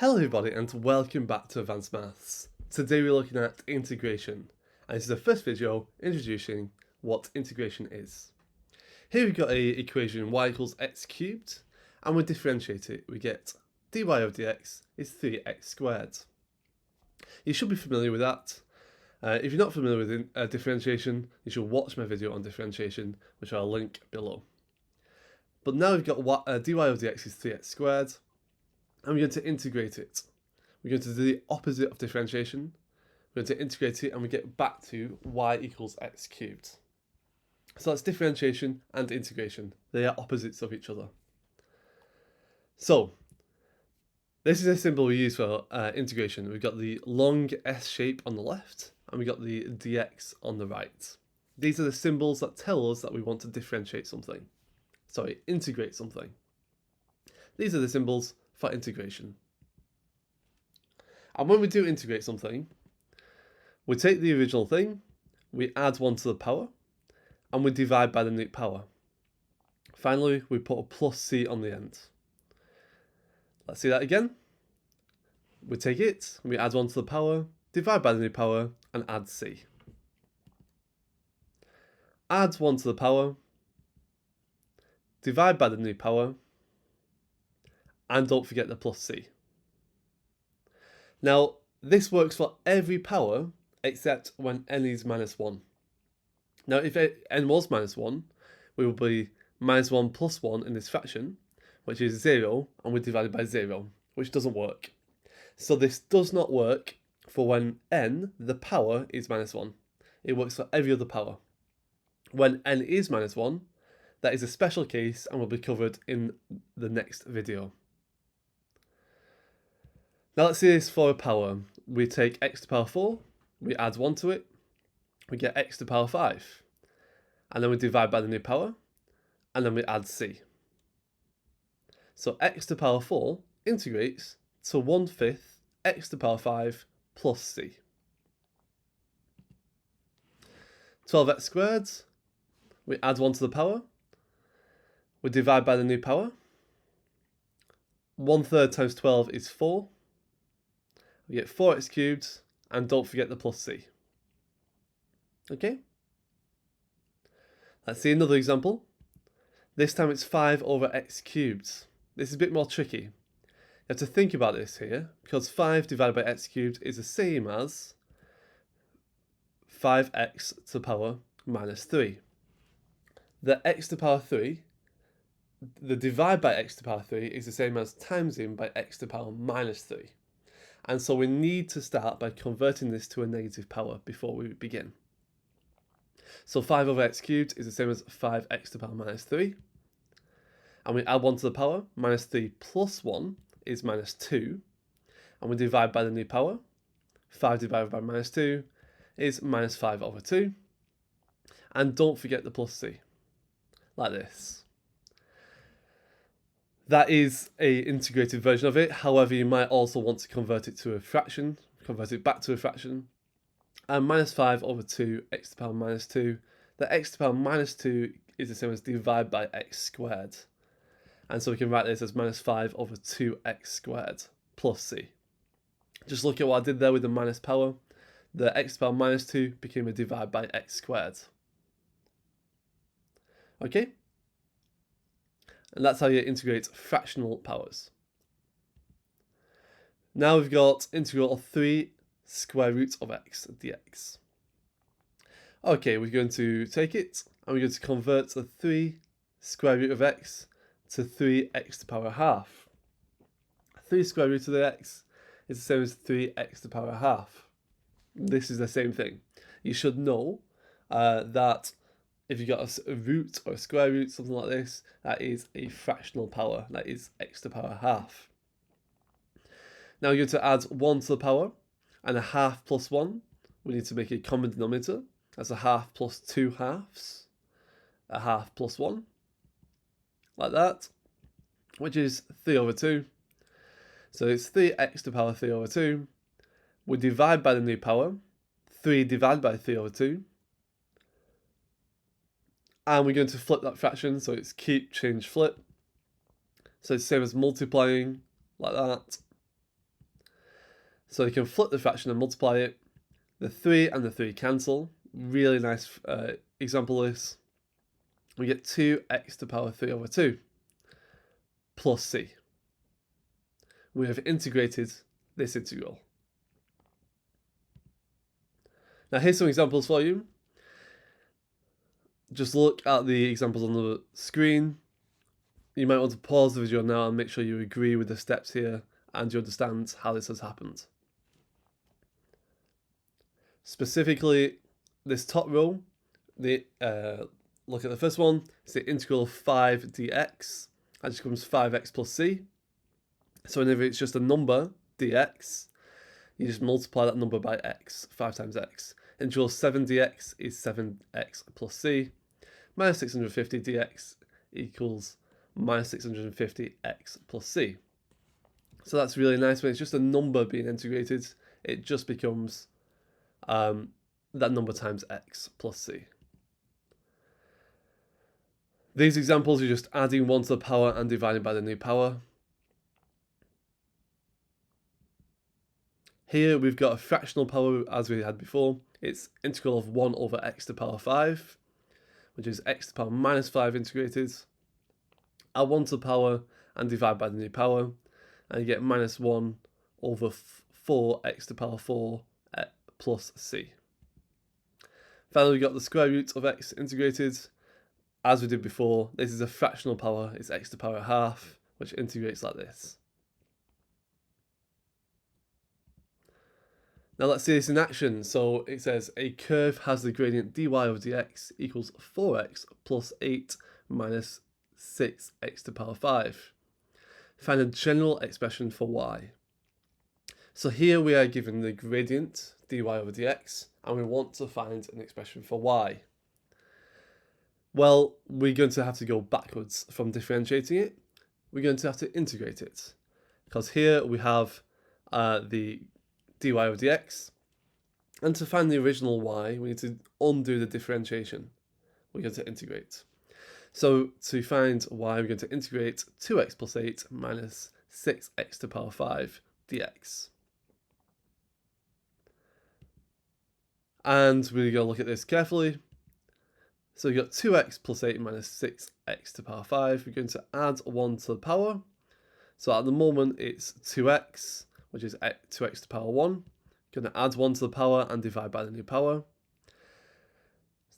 Hello everybody and welcome back to Advanced Maths. Today we're looking at integration, and this is the first video introducing what integration is. Here we've got a equation y equals x cubed, and we differentiate it. We get dy over dx is 3x squared. You should be familiar with that. If you're not familiar with differentiation, you should watch my video on differentiation, which I'll link below. But now we've got dy over dx is 3x squared, and we're going to integrate it. We're going to do the opposite of differentiation. We're going to integrate it and we get back to y equals x cubed. So that's differentiation and integration. They are opposites of each other. So this is a symbol we use for integration. We've got the long S shape on the left and we've got the dx on the right. These are the symbols that tell us that we want to differentiate something. Sorry, integrate something. These are the symbols for integration. And when we do integrate something, we take the original thing, we add 1 to the power, and we divide by the new power. Finally, we put a plus c on the end. Let's see that again. We take it, we add 1 to the power, divide by the new power, and add c. Add 1 to the power, divide by the new power, and don't forget the plus c. Now, this works for every power except when n is minus 1. Now, if n was minus 1, we will be minus 1 plus 1 in this fraction, which is 0, and we divide it by 0, which doesn't work. So this does not work for when n, the power, is minus 1. It works for every other power. When n is minus 1, that is a special case and will be covered in the next video. Now let's see this for a power. We take x to the power 4, we add 1 to it, we get x to the power 5, and then we divide by the new power, and then we add c. So x to the power 4 integrates to 1/5 x to the power 5 plus c. 12x squared, we add 1 to the power, we divide by the new power, 1/3 times 12 is 4, we get 4x cubed, and don't forget the plus c. Okay? Let's see another example. This time it's 5 over x cubed. This is a bit more tricky. You have to think about this here, because 5 divided by x cubed is the same as 5x to the power minus 3. The x to the power 3, the divide by x to the power 3 is the same as times in by x to the power minus 3. And so we need to start by converting this to a negative power before we begin. So 5 over x cubed is the same as 5x to the power minus 3. And we add 1 to the power, minus 3 plus 1 is minus 2. And we divide by the new power. 5 divided by minus 2 is minus 5 over 2. And don't forget the plus c, like this. That is an integrated version of it. However, you might also want to convert it to a fraction, convert it back to a fraction. And minus 5 over 2, x to the power minus 2. The x to the power minus 2 is the same as divide by x squared. And so we can write this as minus 5 over 2x squared plus c. Just look at what I did there with the minus power. The x to the power minus 2 became a divide by x squared. Okay? And that's how you integrate fractional powers. Now we've got integral of 3 square root of x dx. Okay, we're going to take it and we're going to convert the 3 square root of x to 3x to the power half. 3 square root of the x is the same as 3x to the power half. This is the same thing. You should know that if you've got a root or a square root, something like this, that is a fractional power. That is x to the power half. Now you're going to add 1 to the power, and a half plus 1. We need to make a common denominator. That's a half plus 2 halves. A half plus 1. Like that. Which is 3 over 2. So it's 3x to the power 3 over 2. We divide by the new power. 3 divided by 3 over 2. And we're going to flip that fraction, so it's keep, change, flip. So it's the same as multiplying, like that. So you can flip the fraction and multiply it. The 3 and the 3 cancel. Really nice example of this. We get 2x to the power 3 over 2 plus c. We have integrated this integral. Now here's some examples for you. Just look at the examples on the screen. You might want to pause the video now and make sure you agree with the steps here and you understand how this has happened. Specifically, this top row, look at the first one, it's the integral of 5 dx. That just becomes 5x plus c. So whenever it's just a number, dx, you just multiply that number by x, 5 times x. Integral 7 dx is 7x plus c. Minus 650 dx equals minus 650x plus c. So that's really nice. When it's just a number being integrated, it just becomes that number times x plus c. These examples, you're just adding 1 to the power and dividing by the new power. Here we've got a fractional power as we had before. It's integral of 1 over x to the power 5, which is x to the power minus 5 integrated. Add 1 to the power and divide by the new power, and you get minus 1 over 4x to the power 4 plus c. Finally, we've got the square root of x integrated. As we did before, this is a fractional power, it's x to the power half, which integrates like this. Now let's see this in action. So it says a curve has the gradient dy over dx equals 4x plus 8 minus 6x to the power 5. Find a general expression for y. So here we are given the gradient dy over dx and we want to find an expression for y. Well, we're going to have to go backwards from differentiating it. We're going to have to integrate it, because here we have the dy over dx, and to find the original y we need to undo the differentiation. We're going to integrate. So to find y, we're going to integrate 2x plus 8 minus 6x to the power 5 dx. And we're going to look at this carefully. So we've got 2x plus 8 minus 6x to the power 5. We're going to add 1 to the power. So at the moment it's 2x, which is 2x to the power 1. Going to add 1 to the power and divide by the new power.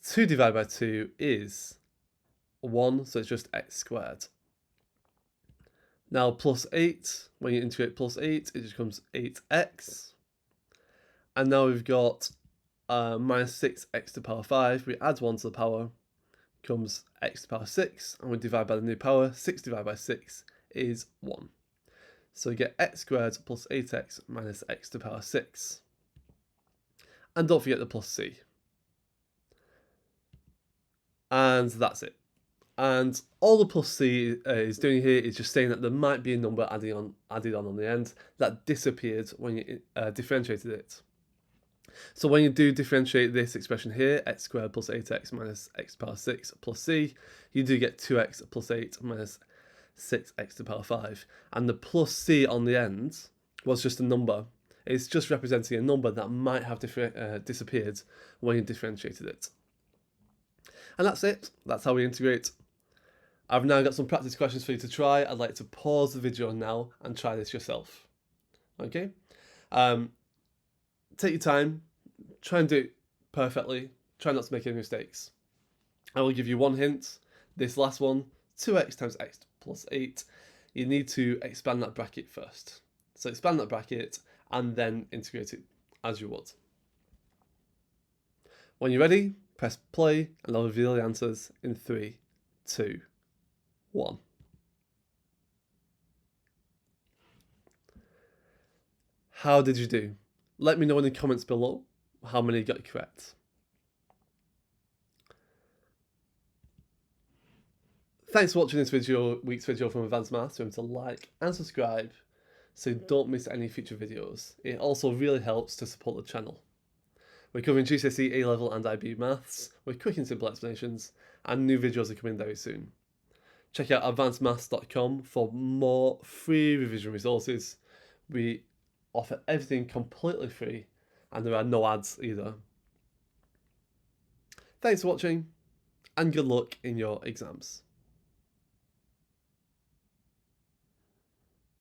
2 divided by 2 is 1, so it's just x squared. Now plus 8, when you integrate plus 8, it just becomes 8x. And now we've got minus 6x to the power 5. We add 1 to the power, becomes x to the power 6, and we divide by the new power. 6 divided by 6 is 1. So you get x squared plus 8x minus x to the power 6. And don't forget the plus c. And that's it. And all the plus c is doing here is just saying that there might be a number added on the end that disappeared when you differentiated it. So when you do differentiate this expression here, x squared plus 8x minus x to the power 6 plus c, you do get 2x plus 8 minus 6x to the power 5. And the plus c on the end was just a number. It's just representing a number that might have disappeared when you differentiated it. And that's it. That's how we integrate. I've now got some practice questions for you to try. I'd like to pause the video now and try this yourself. Okay? Take your time. Try and do it perfectly. Try not to make any mistakes. I will give you one hint. This last one, 2x times x plus 8. You need to expand that bracket first. So expand that bracket and then integrate it as you would. When you're ready, press play and I'll reveal the answers in 3, 2, 1. How did you do? Let me know in the comments below how many you got correct. Thanks for watching this week's video from Addvance Maths. Remember to like and subscribe so you don't miss any future videos. It also really helps to support the channel. We're covering GCSE, A-Level and IB Maths with quick and simple explanations, and new videos are coming very soon. Check out advancemaths.com for more free revision resources. We offer everything completely free, and there are no ads either. Thanks for watching, and good luck in your exams.